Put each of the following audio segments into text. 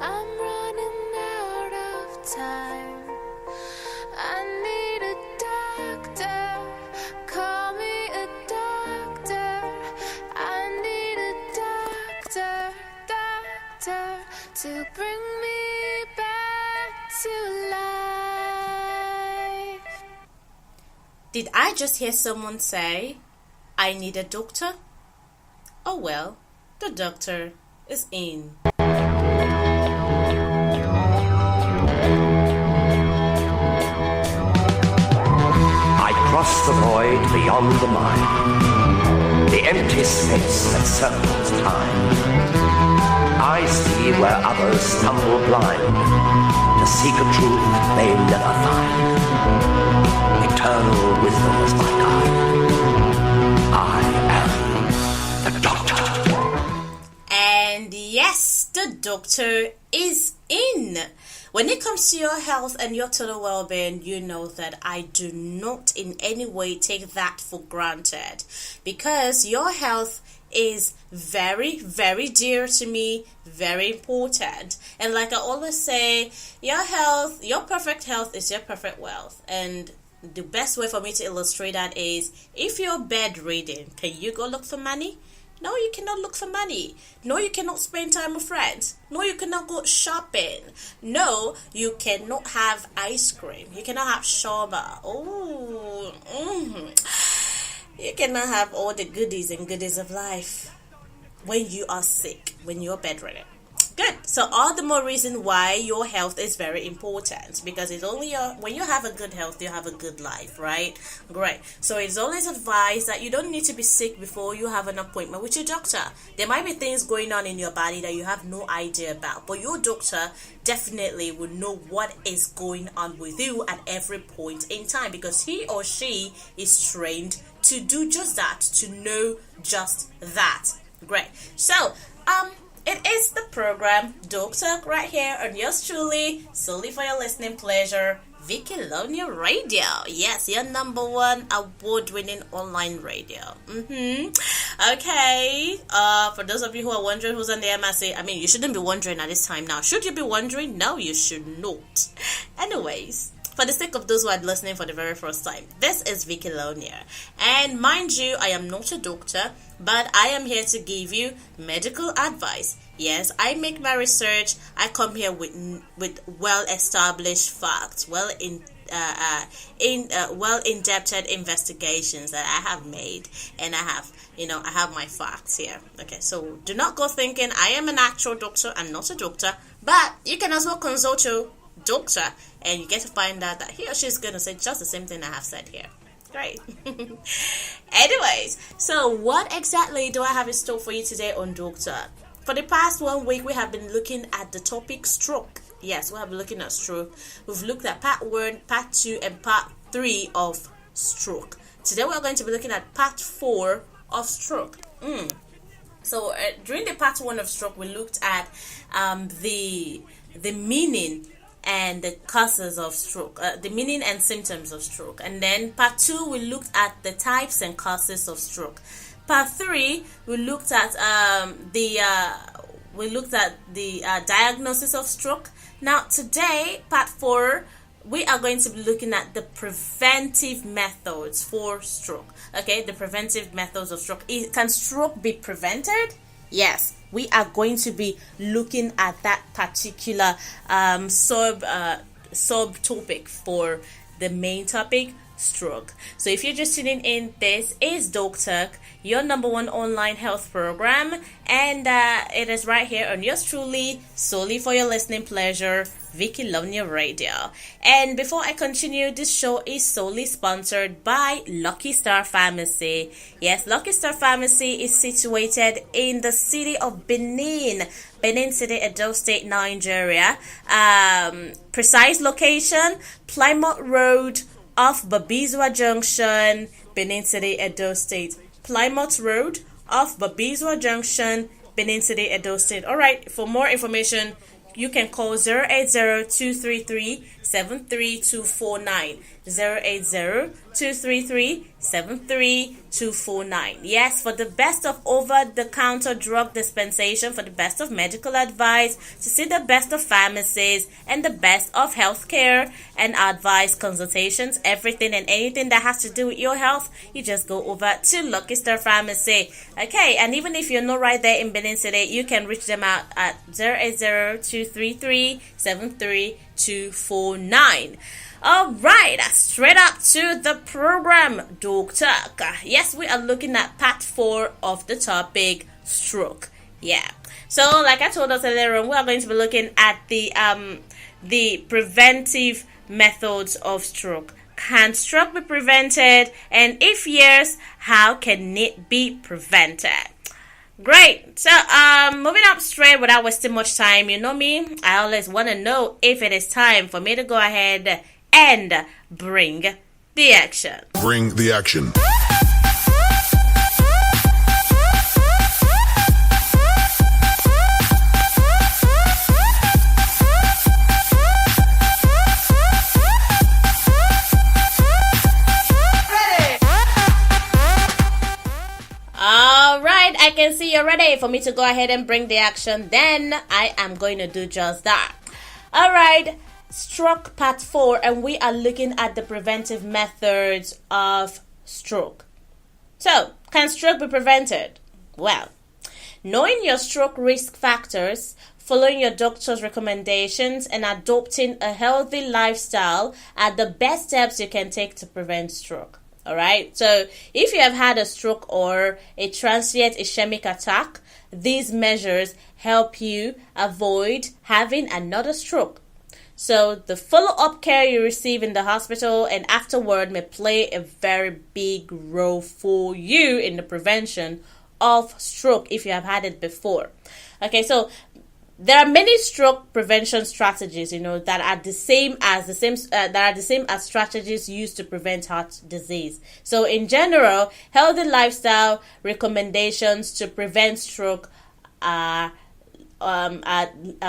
I'm running out of time. I need a doctor. Call me a doctor. I need a doctor to bring me back to life. Did I just hear someone say, I need a doctor? Oh well, the doctor is in. I cross the void beyond the mind, the empty space that circles time. I see where others stumble blind, to seek a truth they never find. Eternal wisdom is my guide. I am the Doctor. And yes, the doctor is in. When it comes to your health and your total well-being, you know that I do not in any way take that for granted, because your health is very, very dear to me, very important. And like I always say, your health, your perfect health is your perfect wealth. And the best way for me to illustrate that is, if you're bedridden, can you go look for money? No, you cannot look for money. No, you cannot spend time with friends. No, you cannot go shopping. No, you cannot have ice cream. You cannot have shawarma. Oh, You cannot have all the goodies and goodies of life when you are sick, when you're bedridden. Good. So all the more reason why your health is very important, because it's only when you have a good health, you have a good life, right? Great. So it's always advised that you don't need to be sick before you have an appointment with your doctor. There might be things going on in your body that you have no idea about, but your doctor definitely will know what is going on with you at every point in time, because he or she is trained to do just that, to know just that. Great. So, it is the program Doctor right here on yours truly, solely for your listening pleasure, Vicky Lonia Radio. Yes, your number one award-winning online radio. Okay. For those of you who are wondering who's on the MSA, I mean, you shouldn't be wondering at this time now. Should you be wondering? No, you should not. Anyways, for the sake of those who are listening for the very first time, this is Vicky Lonia. And mind you, I am not a doctor, but I am here to give you medical advice. Yes, I make my research. I come here with well-established facts, well-in-depth investigations that I have made, and I have my facts here. Okay, so do not go thinking I am an actual doctor. I'm not a doctor, but you can as well consult your doctor, and you get to find out that he or she is going to say just the same thing I have said here. Great. Anyways, so what exactly do I have in store for you today on Doctor? For the past 1 week, we have been looking at the topic stroke. Yes, we have been looking at stroke. We've looked at part 1, part 2, and part 3 of stroke. Today, we're going to be looking at part 4 of stroke. So, during the part 1 of stroke, we looked at the meaning and the causes of stroke, the meaning and symptoms of stroke. And then part 2, we looked at the types and causes of stroke. Part 3, we looked at the diagnosis of stroke. Now today, part 4, we are going to be looking at the preventive methods for stroke. Okay, the preventive methods of stroke. Can stroke be prevented? Yes, we are going to be looking at that particular subtopic for the main topic, stroke. So if you're just tuning in, this is Doctor, your number one online health program, and it is right here on yours truly, solely for your listening pleasure, Vicky Lonia Radio. And before I continue, this show is solely sponsored by Lucky Star Pharmacy. Yes, Lucky Star Pharmacy is situated in the city of Benin City, Edo State, Nigeria. Precise location, Plymouth Road off Babizwa Junction, Benin City, Edo State. Plymouth Road off Babizwa Junction, Benin City, Edo State. All right, for more information, you can call 080-233-73249. 080-233-73249. 73249. Yes, for the best of over-the-counter drug dispensation, for the best of medical advice, to see the best of pharmacies and the best of healthcare and advice consultations, everything and anything that has to do with your health, you just go over to Lucky Star Pharmacy. Okay, and even if you're not right there in Benin City, you can reach them out at 080-233-73249. All right, straight up to the program, Doctor. Yes, we are looking at part 4 of the topic, stroke. Yeah. So, like I told us earlier on, we are going to be looking at the preventive methods of stroke. Can stroke be prevented? And if yes, how can it be prevented? Great. So, moving up straight without wasting much time. You know me, I always want to know if it is time for me to go ahead and bring the action. Bring the action. All right, I can see you're ready for me to go ahead and bring the action. Then I am going to do just that. All right. Stroke part 4, and we are looking at the preventive methods of stroke. So, can stroke be prevented? Well, knowing your stroke risk factors, following your doctor's recommendations, and adopting a healthy lifestyle are the best steps you can take to prevent stroke. All right. So, if you have had a stroke or a transient ischemic attack, these measures help you avoid having another stroke. So the follow-up care you receive in the hospital and afterward may play a very big role for you in the prevention of stroke if you have had it before. Okay, so there are many stroke prevention strategies, that are the same as strategies used to prevent heart disease. So in general, healthy lifestyle recommendations to prevent stroke are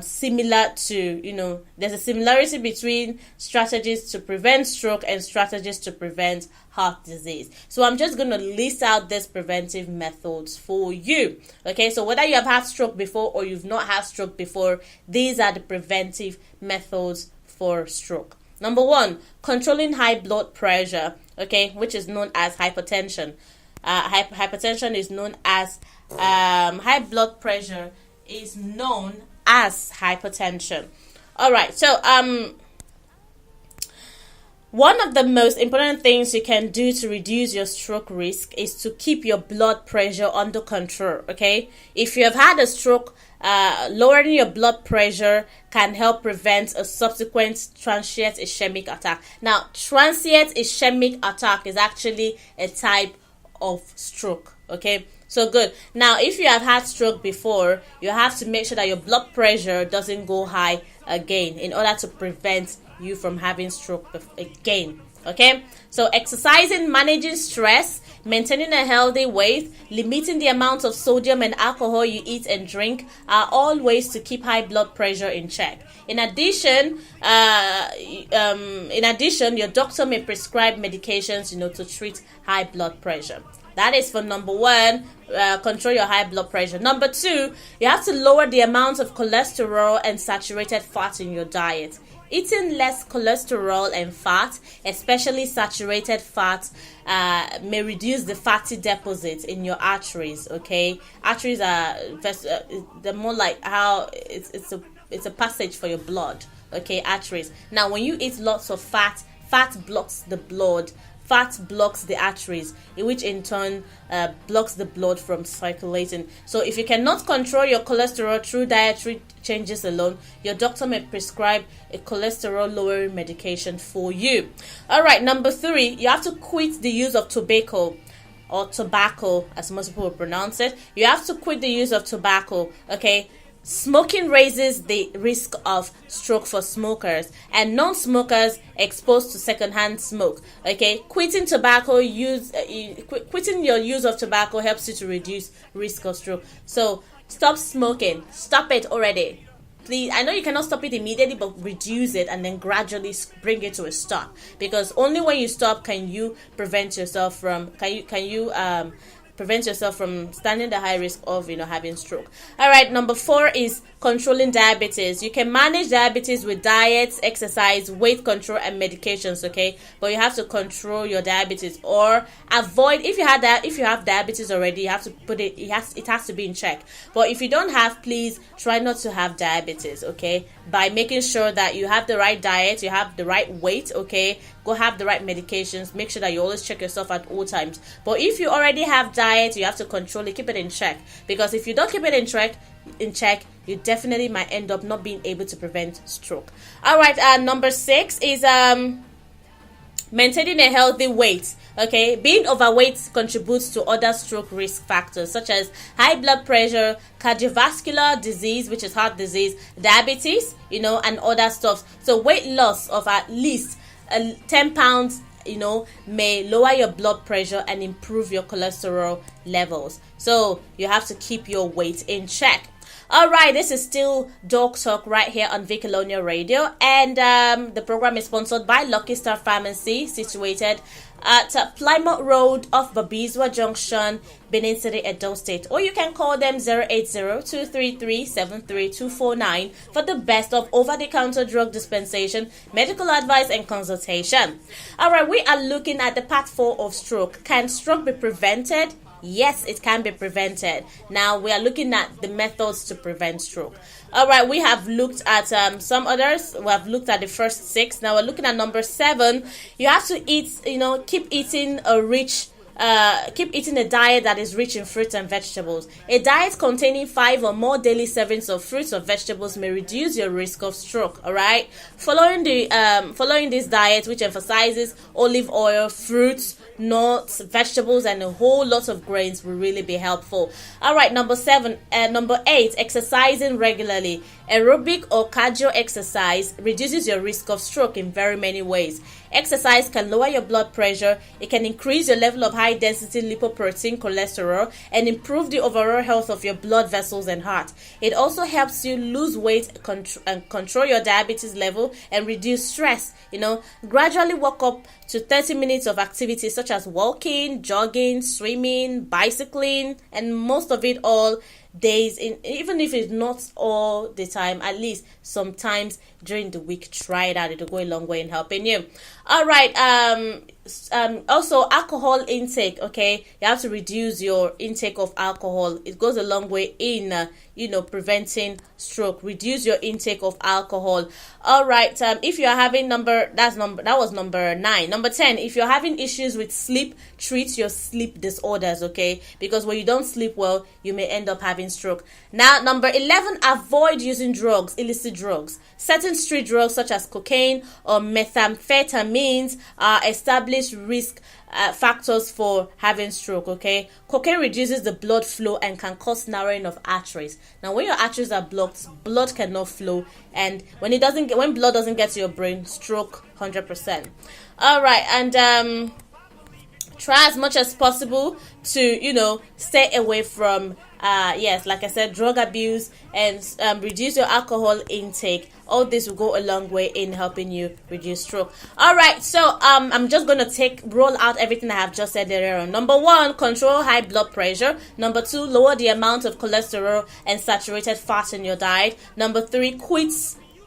similar to, there's a similarity between strategies to prevent stroke and strategies to prevent heart disease. So I'm just going to list out these preventive methods for you. Okay, so whether you have had stroke before or you've not had stroke before, these are the preventive methods for stroke. Number 1, controlling high blood pressure, okay, which is known as hypertension. Hypertension is known as high blood pressure is known as hypertension. All right, so one of the most important things you can do to reduce your stroke risk is to keep your blood pressure under control. Okay, if you have had a stroke, lowering your blood pressure can help prevent a subsequent transient ischemic attack. Now, transient ischemic attack is actually a type of stroke. Okay, so good. Now, if you have had stroke before, you have to make sure that your blood pressure doesn't go high again in order to prevent you from having stroke again. Okay, so exercising, managing stress, maintaining a healthy weight, limiting the amount of sodium and alcohol you eat and drink are all ways to keep high blood pressure in check. In addition, your doctor may prescribe medications, to treat high blood pressure. That is for number 1, control your high blood pressure. Number 2, you have to lower the amount of cholesterol and saturated fat in your diet. Eating less cholesterol and fat, especially saturated fat, may reduce the fatty deposits in your arteries. Okay, arteries are they're more like how it's a passage for your blood. Okay, arteries. Now, when you eat lots of fat blocks the blood. Fat blocks the arteries, which in turn blocks the blood from circulating. So if you cannot control your cholesterol through dietary changes alone, your doctor may prescribe a cholesterol-lowering medication for you. All right, number 3, you have to quit the use of tobacco, or tobacco, as most people will pronounce it. You have to quit the use of tobacco, okay? Smoking raises the risk of stroke for smokers and non-smokers exposed to secondhand smoke. Okay, quitting your use of tobacco helps you to reduce risk of stroke. So stop smoking. Stop it already. please, I know you cannot stop it immediately, but reduce it and then gradually bring it to a stop, because only when you stop can you prevent yourself from prevent yourself from standing the high risk of having stroke. All right, number 4 is controlling diabetes. You can manage diabetes with diets, exercise, weight control, and medications, okay? But you have to control your diabetes, or avoid, if you have diabetes already, you have to put it has to be in check. But if you don't have, please try not to have diabetes, okay? By making sure that you have the right diet, you have the right weight, okay? Go have the right medications. Make sure that you always check yourself at all times. But if you already have diet, you have to control it, keep it in check, because if you don't keep it in check, you definitely might end up not being able to prevent stroke. All right, number 6 is maintaining a healthy weight. Okay, being overweight contributes to other stroke risk factors such as high blood pressure, cardiovascular disease, which is heart disease, diabetes, and other stuff. So weight loss of at least 10 pounds may lower your blood pressure and improve your cholesterol levels. So you have to keep your weight in check. All right, this is still Dog Talk right here on Vicalonia Radio, and the program is sponsored by Lucky Star Pharmacy, situated at Plymouth Road off Babizwa Junction, Benin City, Edo State. Or you can call them 080-233-73249 for the best of over-the-counter drug dispensation, medical advice, and consultation. All right, we are looking at the part 4 of stroke. Can stroke be prevented? Yes, it can be prevented. Now we are looking at the methods to prevent stroke. All right, we have looked at some others. We have looked at the first 6. Now we're looking at number 7. You have to eat, keep eating a diet that is rich in fruits and vegetables. A diet containing 5 or more daily servings of fruits or vegetables may reduce your risk of stroke. All right, following this diet, which emphasizes olive oil, fruits, nuts, vegetables, and a whole lot of grains, will really be helpful. All right, number 8, exercising regularly. Aerobic or cardio exercise reduces your risk of stroke in very many ways. Exercise can lower your blood pressure, it can increase your level of high-density lipoprotein cholesterol, and improve the overall health of your blood vessels and heart. It also helps you lose weight and control your diabetes level and reduce stress. Gradually work up to 30 minutes of activities such as walking, jogging, swimming, bicycling, and most of it all days, even if it's not all the time, at least sometimes during the week. Try it out. It'll go a long way in helping you. All right, also alcohol intake. Okay, you have to reduce your intake of alcohol. It goes a long way in preventing stroke. Reduce your intake of alcohol. All right, if you are having that was number 9. Number 10, if you're having issues with sleep, treat your sleep disorders, okay? Because when you don't sleep well, you may end up having stroke. Now, number 11, avoid using drugs, illicit drugs. Certain street drugs such as cocaine or methamphetamines are established risk factors for having stroke, okay? Cocaine reduces the blood flow and can cause narrowing of arteries. Now, when your arteries are blocked, blood cannot flow, and when blood doesn't get to your brain, stroke 100%. All right, and try as much as possible to stay away from like I said, drug abuse, and reduce your alcohol intake. All this will go a long way in helping you reduce stroke. All right, so I'm just going to roll out everything I have just said earlier on. Number 1, control high blood pressure. Number 2, lower the amount of cholesterol and saturated fat in your diet. Number 3, quit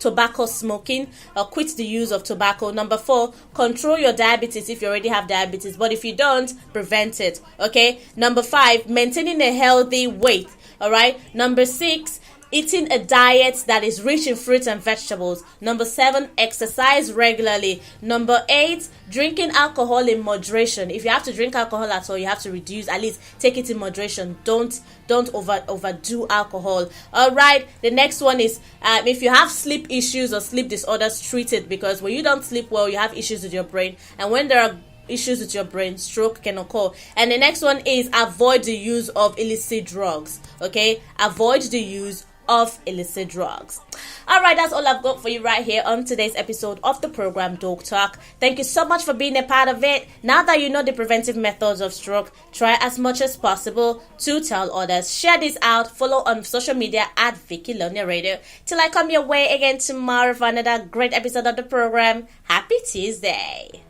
tobacco smoking, or quit the use of tobacco. Number 4, control your diabetes if you already have diabetes, but if you don't, prevent it, okay? Number 5, maintaining a healthy weight. All right. Number 6, eating a diet that is rich in fruits and vegetables. Number 7, exercise regularly. Number 8, drinking alcohol in moderation. If you have to drink alcohol at all, you have to reduce, at least take it in moderation. Don't overdo alcohol. All right, the next one is if you have sleep issues or sleep disorders, treat it, because when you don't sleep well, you have issues with your brain, and when there are issues with your brain, stroke can occur. And the next one is avoid the use of illicit drugs. Okay, avoid the use of illicit drugs. All right, that's all I've got for you right here on today's episode of the program Doc Talk. Thank you so much for being a part of it. Now that you know the preventive methods of stroke, try as much as possible to tell others. Share this out. Follow on social media at Vicky Lonia Radio. Till I come your way again tomorrow for another great episode of the program. Happy Tuesday.